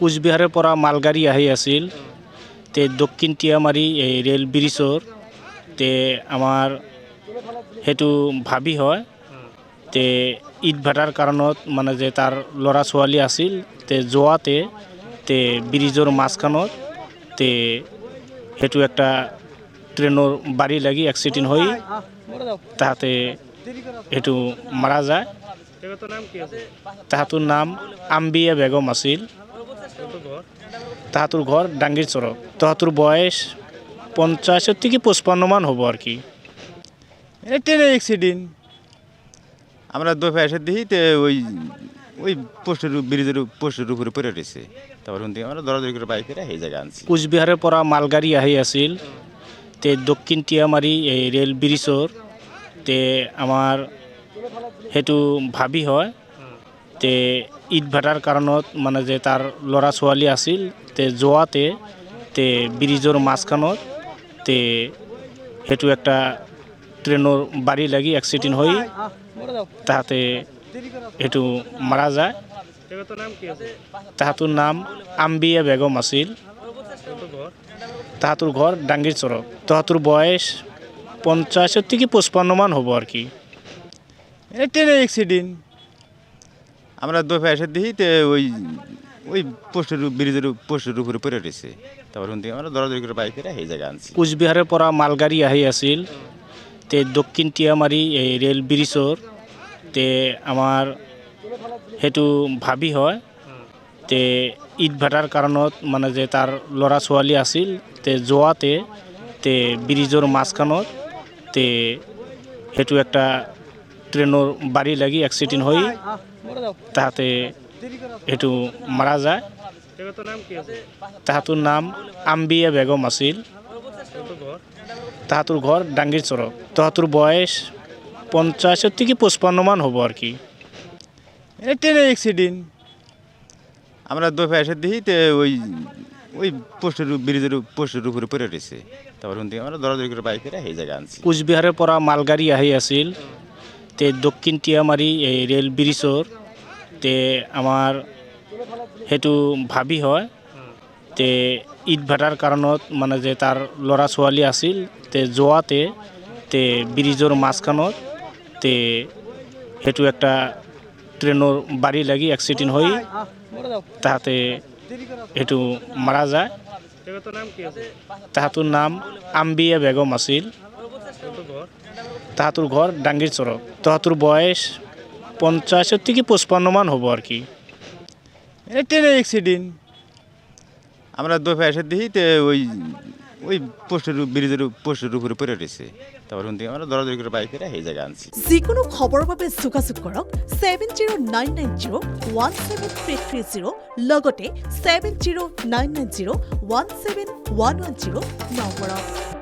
কোচবিহাৰৰ পৰা মালগাড়ী আহি আছিল তে দক্ষিণ টিয়ামাৰী এই ৰেল ব্ৰিজৰ তে আমাৰ সেইটো ভাবি হয় তে ইট ভাটাৰ কাৰণত মানে যে তাৰ ল'ৰা ছোৱালী আছিল তে যোৱাতে তে ব্ৰিজৰ মাজখানত তে সেইটো একটা ট্ৰেইনৰ বাৰী লাগি এক্সিডেণ্ট হৈ তাহাঁতে সেইটো মাৰা যায়। তাহাঁতৰ নাম আম্বিয়া বেগম আছিল। তাহাঁতৰ ঘৰ ডাঙ্গিৰ চৰত। তাহাঁতৰ বয়স 50 থেকে 55 মান হ'ব আর কি। ট্রেনের অ্যাক্সিডেন্ট আমরা দফে এসে দেখি তো ওই পোস্টের ব্রিজের পোস্টের উপরে পড়ে রয়েছে। তারপর আমরা দৌড়াদৌড়ি করে বাইক করে এই জায়গায় আনছি। কোচবিহাৰৰ পৰা মালগাড়ী আহি আছিল তে দক্ষিণ টিয়ামাৰী এই ৰেল ব্ৰিজৰ তে আমাৰ সেইটো ভাবি হয় তে ইট ভাটাৰ কাৰণত মানে যে তাৰ ল'ৰা ছোৱালী আছিল তে যোৱাতে তে ব্ৰিজৰ মাজখানত তে সেইটো একটা ট্ৰেইনৰ বাৰী লাগি এক্সিডেণ্ট হৈ তাহাঁতে সেইটো মাৰা যায়। তাহাঁতৰ নাম আম্বিয়া বেগম আছিল। তাহাঁতৰ ঘৰ ডাঙ্গিৰ চৰত। তাহাঁতৰ বয়স 50 থেকে 55 মান হ'ব আর কি। ট্রেনের অ্যাক্সিডেন্ট আমরা দফে এসে দেখি তো ওই পোস্টের ব্রিজের পোস্টের উপরে পড়ে রয়েছে। তারপর আমরা দৌড়াদৌড়ি করে বাইক করে এই জায়গায় আনছি। কোচবিহাৰৰ পৰা মালগাড়ী আহি আছিল তে দক্ষিণ টিয়ামাৰী এই ৰেল ব্ৰিজৰ তে আমাৰ সেইটো ভাবি হয় তে ইট ভাটাৰ কাৰণত মানে যে তাৰ ল'ৰা ছোৱালী আছিল তে যোৱাতে তে ব্ৰিজৰ মাজখানত তে সেইটো একটা ট্ৰেইনৰ বাৰী লাগি এক্সিডেণ্ট হৈ তাহাঁতে সেইটো মাৰা যায়। তাহাঁতৰ নাম আম্বিয়া বেগম আছিল। তাহাঁতৰ ঘৰ ডাঙ্গিৰ চৰত। তাহাঁতৰ বয়স 50 থেকে 55 মান হ'ব আর কি। ট্রেনের অ্যাক্সিডেন্ট আমরা দফে এসে দেখি তো ওই পোস্টের ব্রিজের পোস্টের উপরে পড়ে রয়েছে। তারপর আমরা দৌড়াদৌড়ি করে বাইক করে এই জায়গায় আনছি। কোচবিহাৰৰ পৰা মালগাড়ী আহি আছিল তে দক্ষিণ টিয়ামাৰী এই ৰেল ব্ৰিজৰ তে আমাৰ সেইটো ভাবি হয় তে ইট ভাটাৰ কাৰণত মানে যে তাৰ ল'ৰা ছোৱালী আছিল তে যোৱাতে তে ব্ৰিজৰ মাজখানত তে সেইটো একটা ট্ৰেইনৰ বাৰী লাগি এক্সিডেণ্ট হৈ তাহাঁতে সেইটো মাৰা যায়। তাহাঁতৰ নাম আম্বিয়া বেগম আছিল। তাহাঁতৰ ঘৰ ডাঙ্গিৰ চৰত। তাহাঁতৰ বয়স 50 থেকে 55 মান হ'ব আর কি। ট্রেনের অ্যাক্সিডেন্ট আমরা দফে এসে দেখি তো ওই পোস্টের ব্রিজের পোস্টের উপরে পড়ে রয়েছে। তারপর আমরা দৌড়াদৌড়ি করে বাইক করে এই জায়গায় আনছি। যিকোনো খবৰৰ বাবে যোগাযোগ কৰক 7099017330 লগতে 7099017110 নম্বৰত।